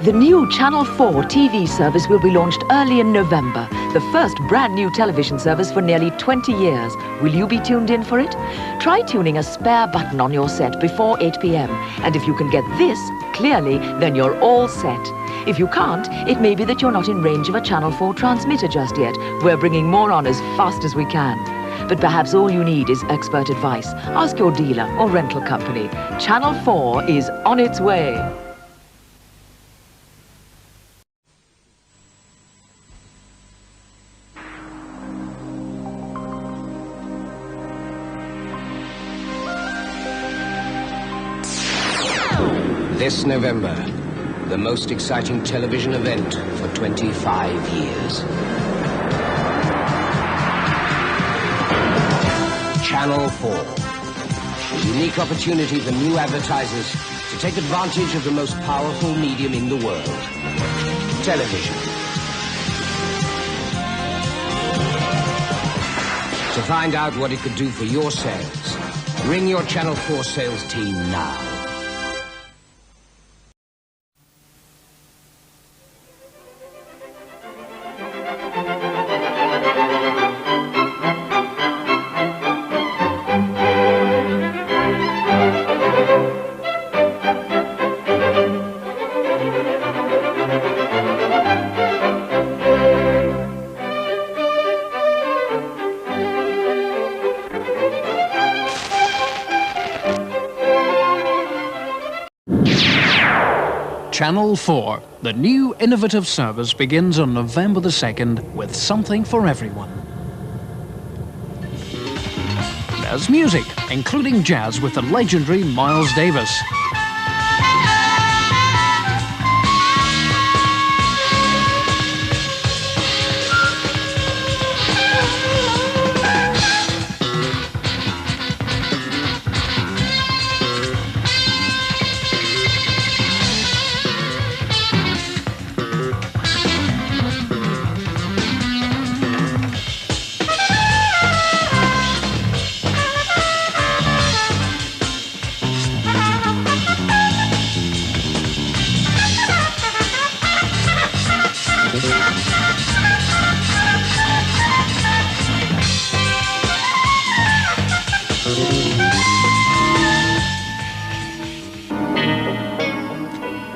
The new Channel 4 TV service will be launched early in November. The first brand new television service for nearly 20 years. Will you be tuned in for it? Try tuning a spare button on your set before 8 p.m. And if you can get this clearly, then you're all set. If you can't, it may be that you're not in range of a Channel 4 transmitter just yet. We're bringing more on as fast as we can. But perhaps all you need is expert advice. Ask your dealer or rental company. Channel 4 is on its way. This November, the most exciting television event for 25 years. Channel 4. A unique opportunity for new advertisers to take advantage of the most powerful medium in the world. Television. To find out what it could do for your sales, ring your Channel 4 sales team now. Channel 4, the new innovative service, begins on November the 2nd with something for everyone. There's music, including jazz with the legendary Miles Davis.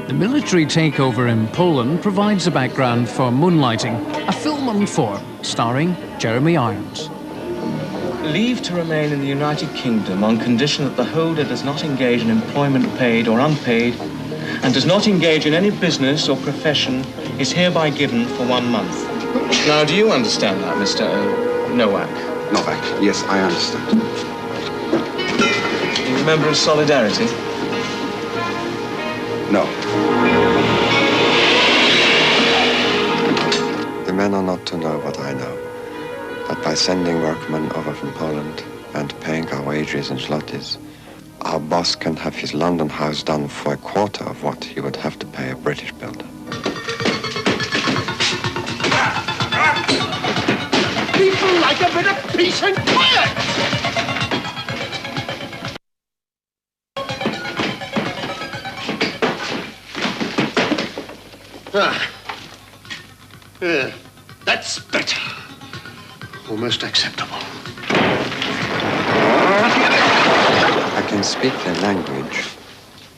The military takeover in Poland provides a background for Moonlighting, a film on form, starring Jeremy Irons. Leave to remain in the United Kingdom on condition that the holder does not engage in employment paid or unpaid and does not engage in any business or profession is hereby given for 1 month. Now, do you understand that, Mr. Nowak? Novak, yes, I understand. You remember of Solidarity? No. The men are not to know what I know. That by sending workmen over from Poland and paying our wages in zlotys, our boss can have his London house done for a quarter of what he would have to pay a British builder. People like a bit of peace and quiet! That's better. Almost acceptable. I can speak their language.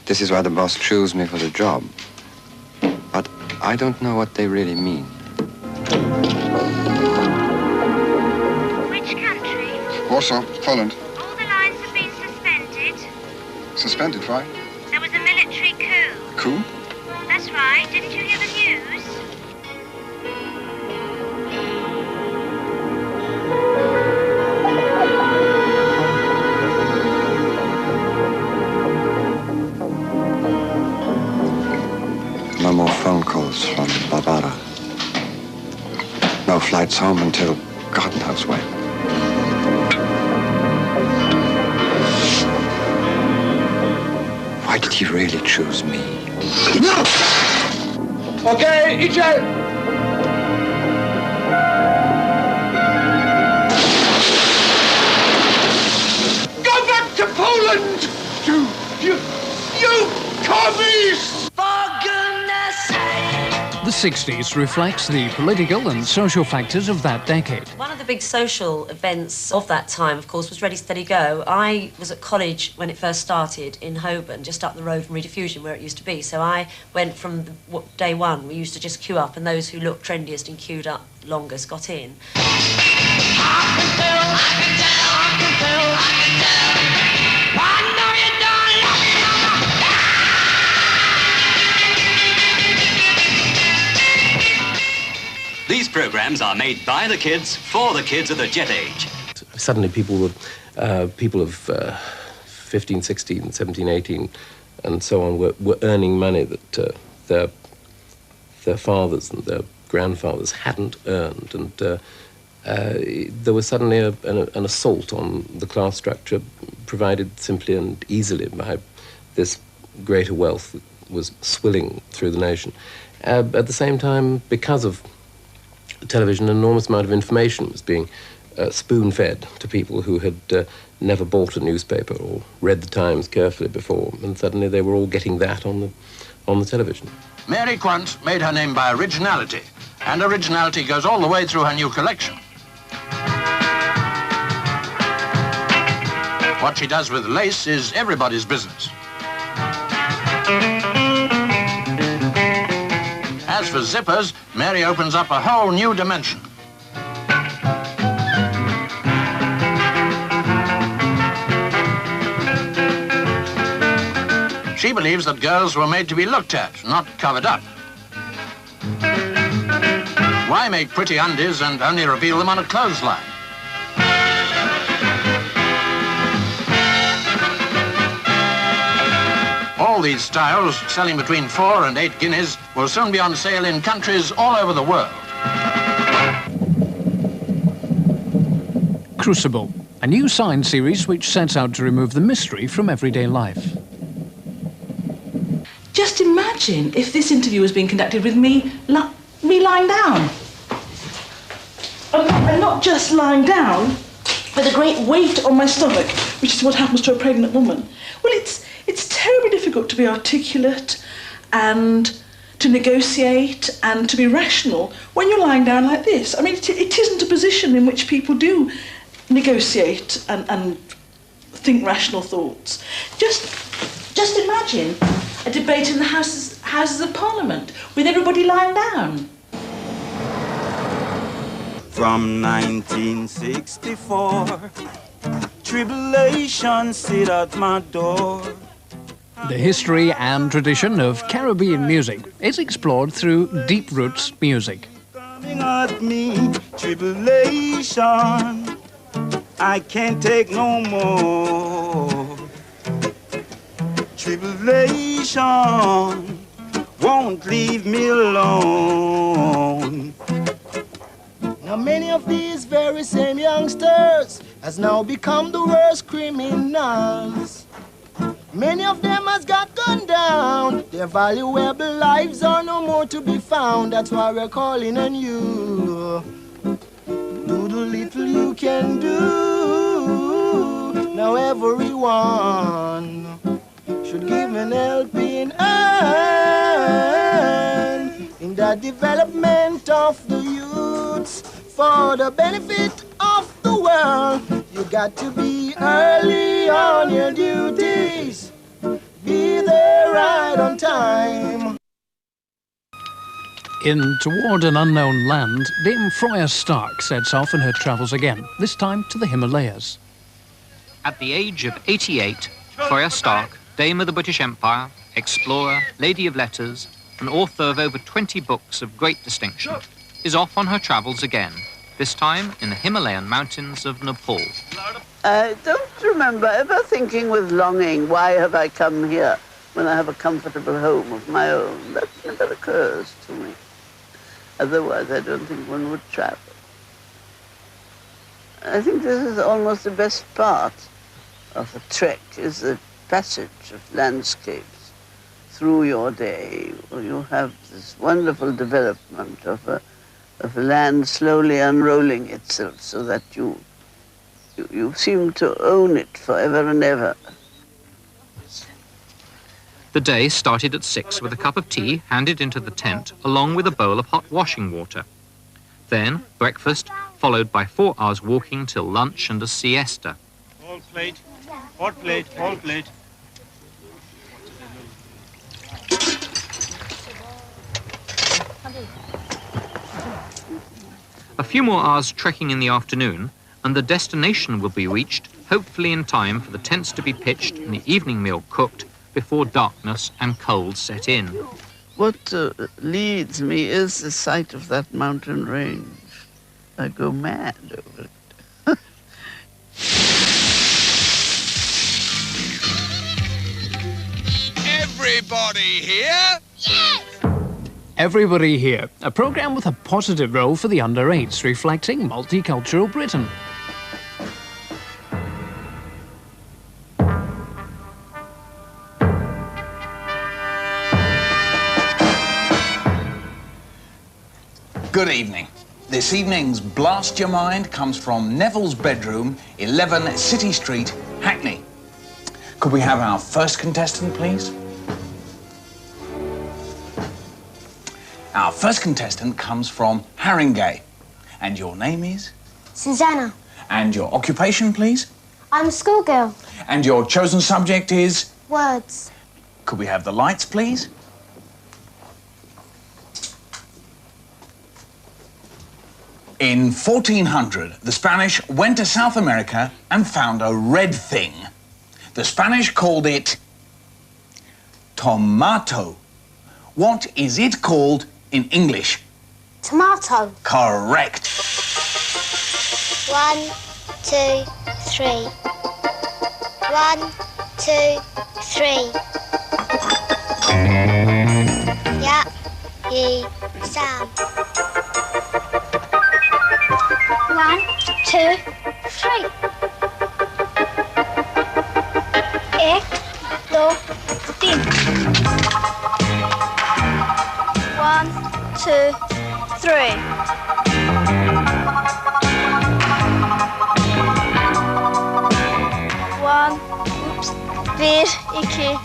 This is why the boss chose me for the job. But I don't know what they really mean. Which country? Warsaw, Poland. All the lines have been suspended. Suspended, why? There was a military coup. Coup? That's right. Didn't you hear the news? No more phone calls from Barbara. No flights home until God knows when. Why did he really choose me? No! Okay, idzie! Go back to Poland! You commies! For goodness sake! 60s reflects the political and social factors of that decade. One of the big social events of that time, of course, was Ready, Steady, Go. I was at college when it first started in Holborn, just up the road from Rediffusion, where it used to be. So I went from day one. We used to just queue up, and those who looked trendiest and queued up longest got in. These programs are made by the kids for the kids of the jet age. Suddenly people of 15, 16, 17, 18 and so on were earning money that their fathers and their grandfathers hadn't earned, and there was suddenly an assault on the class structure provided simply and easily by this greater wealth that was swilling through the nation. At the same time, because of television, an enormous amount of information was being spoon-fed to people who had never bought a newspaper or read the Times carefully before, and suddenly they were all getting that on the television. Mary Quant made her name by originality, and originality goes all the way through her new collection. What she does with lace is everybody's business. As for zippers, Mary opens up a whole new dimension. She believes that girls were made to be looked at, not covered up. Why make pretty undies and only reveal them on a clothesline? All these styles, selling between 4 and 8 guineas, will soon be on sale in countries all over the world. Crucible, a new science series which sets out to remove the mystery from everyday life. Just imagine if this interview was being conducted with me lying down. And not just lying down, with a great weight on my stomach, which is what happens to a pregnant woman. Well, it's terribly difficult to be articulate and to negotiate and to be rational when you're lying down like this. I mean, it isn't a position in which people do negotiate and think rational thoughts. Just imagine a debate in the Houses of Parliament with everybody lying down. From 1964, tribulation sit at my door. The history and tradition of Caribbean music is explored through Deep Roots music. Coming at me, tribulation, I can't take no more. Tribulation won't leave me alone. Now many of these very same youngsters has now become the worst criminals. Many of them has got gunned down. Their valuable lives are no more to be found. That's why we're calling on you. Do the little you can do. Now everyone should give an helping hand in the development of the youths for the benefit of the world. You got to be early on your duties. Be there right on time. In Toward an Unknown Land, Dame Freya Stark sets off on her travels again, this time to the Himalayas. At the age of 88, Freya Stark, Dame of the British Empire, explorer, lady of letters, and author of over 20 books of great distinction, is off on her travels again, this time in the Himalayan mountains of Nepal. I don't remember ever thinking with longing, why have I come here when I have a comfortable home of my own? That never occurs to me. Otherwise, I don't think one would travel. I think this is almost the best part of a trek, is the passage of landscapes through your day. You have this wonderful development of a land slowly unrolling itself so that you seem to own it forever and ever. The day started at 6 with a cup of tea handed into the tent along with a bowl of hot washing water. Then breakfast, followed by 4 hours walking till lunch and a siesta. All plate, hot plate, all plate. A few more hours trekking in the afternoon, and the destination will be reached, hopefully in time for the tents to be pitched and the evening meal cooked before darkness and cold set in. What leads me is the sight of that mountain range. I go mad over it. Everybody here? Yes! Everybody Here, a programme with a positive role for the under-8s, reflecting multicultural Britain. Good evening. This evening's Blast Your Mind comes from Neville's Bedroom, 11 City Street, Hackney. Could we have our first contestant, please? Our first contestant comes from Haringey. And your name is? Susanna. And your occupation, please? I'm a schoolgirl. And your chosen subject is? Words. Could we have the lights, please? In 1400, the Spanish went to South America and found a red thing. The Spanish called it tomato. What is it called in English? Tomato. Correct. 1, 2, 3. 1, 2, 3. Ja, je, Sam. 1, 2, 3. 1, 2, 3. 1, 2, 3. Oops, 4, 2, 1.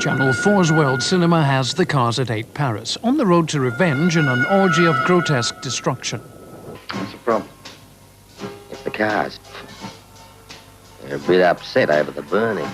Channel 4's World Cinema has The Cars at 8 Paris, on the road to revenge in an orgy of grotesque destruction. What's the problem? It's the cars. They're a bit upset over the burning.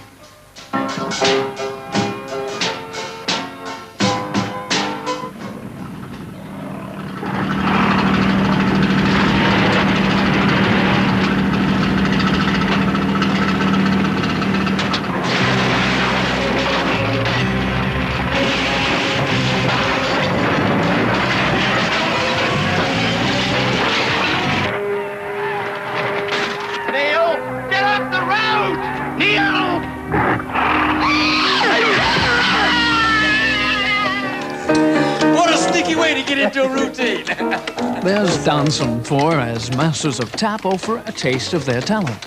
There's Dance on 4 as Masters of Tap offer a taste of their talent.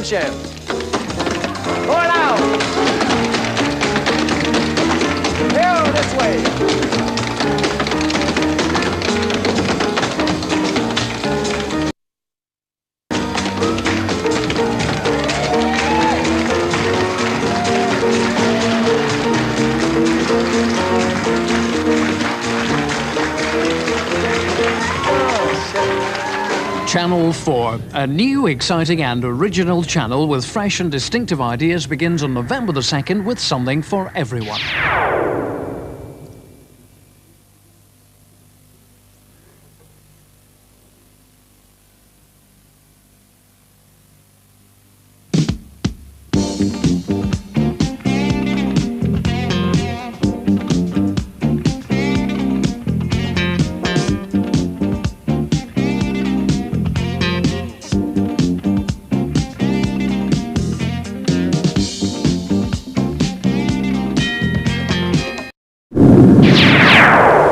Sham. Pull out! Here, this way! Channel 4, a new, exciting and original channel with fresh and distinctive ideas, begins on November the 2nd with something for everyone.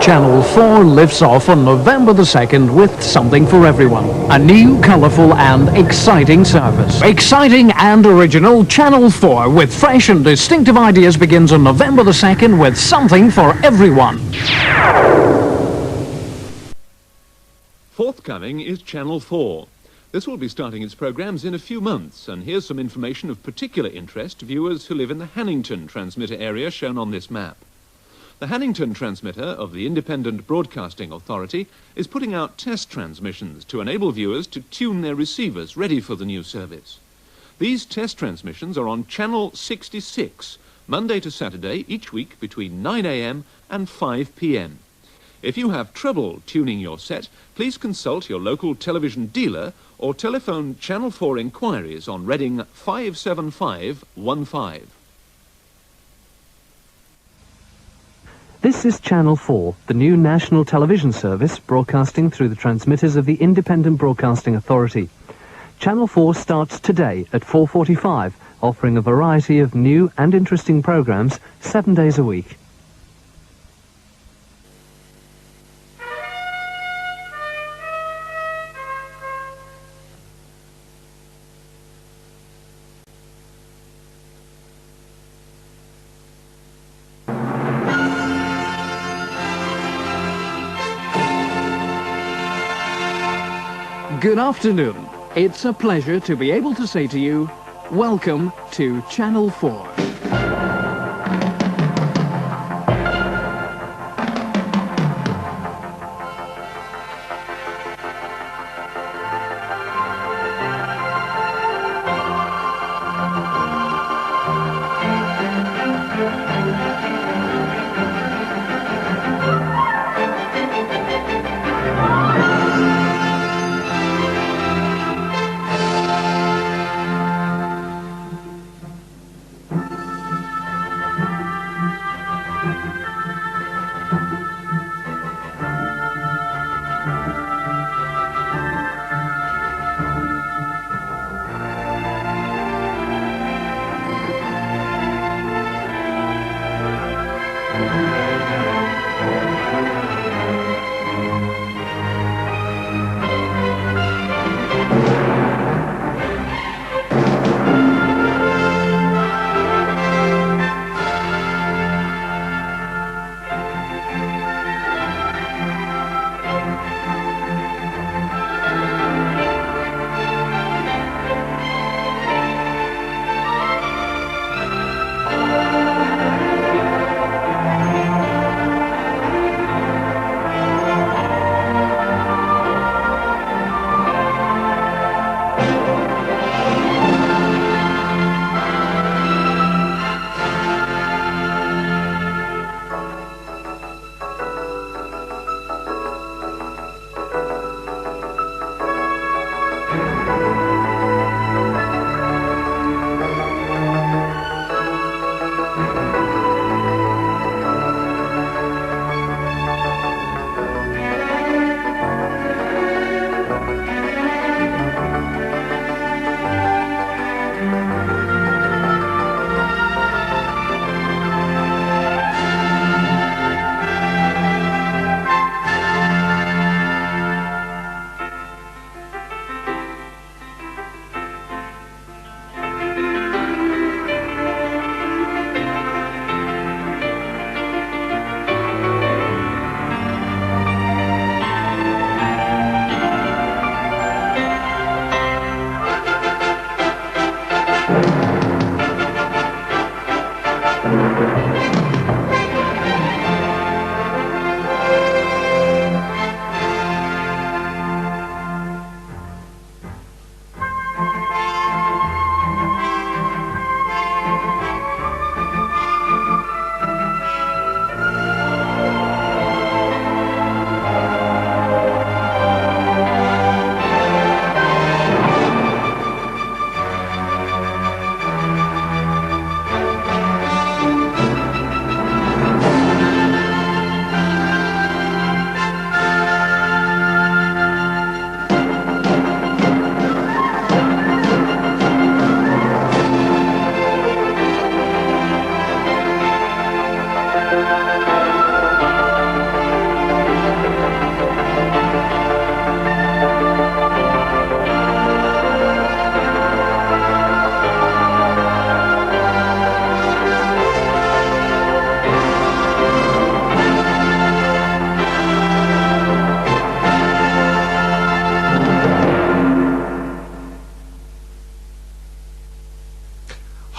Channel 4 lifts off on November the 2nd with something for everyone. A new, colourful and exciting service. Exciting and original, Channel 4 with fresh and distinctive ideas begins on November the 2nd with something for everyone. Forthcoming is Channel 4. This will be starting its programmes in a few months, and here's some information of particular interest to viewers who live in the Hannington transmitter area shown on this map. The Hannington transmitter of the Independent Broadcasting Authority is putting out test transmissions to enable viewers to tune their receivers ready for the new service. These test transmissions are on Channel 66, Monday to Saturday, each week between 9 a.m. and 5 p.m. If you have trouble tuning your set, please consult your local television dealer or telephone Channel 4 inquiries on Reading 57515. This is Channel 4, the new national television service broadcasting through the transmitters of the Independent Broadcasting Authority. Channel 4 starts today at 4:45, offering a variety of new and interesting programs 7 days a week. Good afternoon. It's a pleasure to be able to say to you, welcome to Channel 4.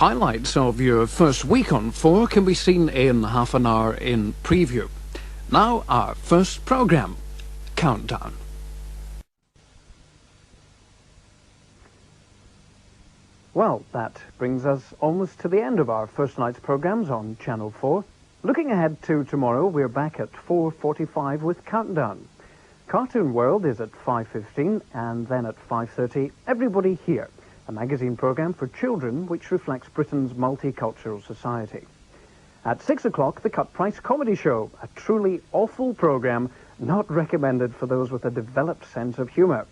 Highlights of your first week on 4 can be seen in half an hour in preview. Now our first programme, Countdown. Well, that brings us almost to the end of our first night's programmes on Channel 4. Looking ahead to tomorrow, we're back at 4:45 with Countdown. Cartoon World is at 5:15, and then at 5:30, Everybody Here, a magazine programme for children which reflects Britain's multicultural society. At 6 o'clock, the Cut Price Comedy Show, a truly awful programme not recommended for those with a developed sense of humour.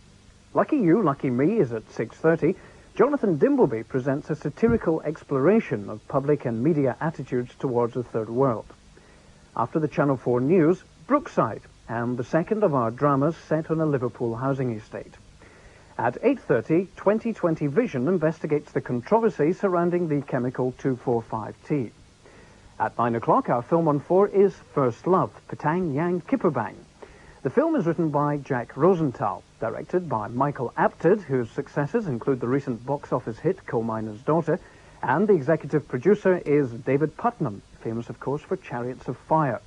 Lucky You, Lucky Me is at 6:30. Jonathan Dimbleby presents a satirical exploration of public and media attitudes towards the Third World. After the Channel 4 News, Brookside, and the second of our dramas set on a Liverpool housing estate. At 8:30, 2020 Vision investigates the controversy surrounding the chemical 2,4,5-T. At 9 o'clock, our film on 4 is First Love, Patang Yang Kipperbang. The film is written by Jack Rosenthal, directed by Michael Apted, whose successes include the recent box office hit Coal Miner's Daughter, and the executive producer is David Putnam, famous of course for Chariots of Fire.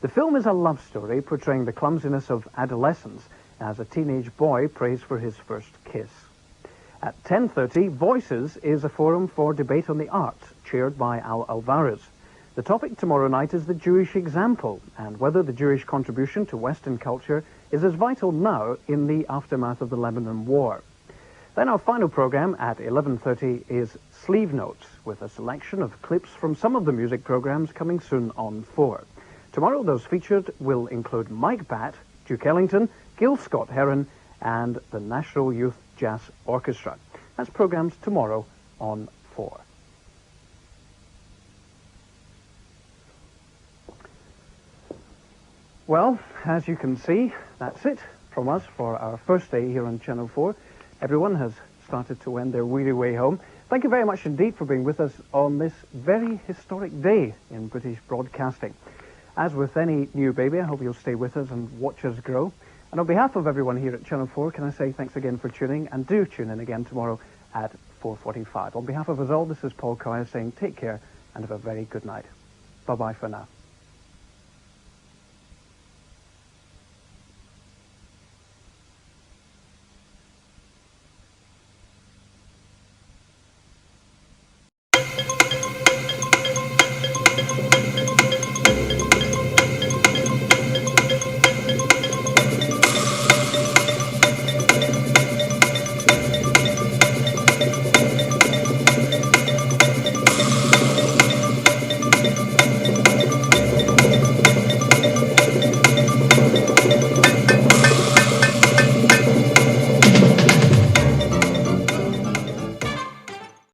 The film is a love story portraying the clumsiness of adolescence as a teenage boy prays for his first kiss. At 10:30, Voices is a forum for debate on the arts, chaired by Al Alvarez. The topic tomorrow night is the Jewish example, and whether the Jewish contribution to Western culture is as vital now in the aftermath of the Lebanon War. Then our final programme at 11:30 is Sleeve Notes, with a selection of clips from some of the music programmes coming soon on 4. Tomorrow those featured will include Mike Batt, Duke Ellington, Gil Scott-Heron, and the National Youth Jazz Orchestra. That's programmes tomorrow on 4. Well, as you can see, that's it from us for our first day here on Channel 4. Everyone has started to wend their weary way home. Thank you very much indeed for being with us on this very historic day in British broadcasting. As with any new baby, I hope you'll stay with us and watch us grow. And on behalf of everyone here at Channel 4, can I say thanks again for tuning, and do tune in again tomorrow at 4:45. On behalf of us all, this is Paul Coyer saying take care and have a very good night. Bye-bye for now.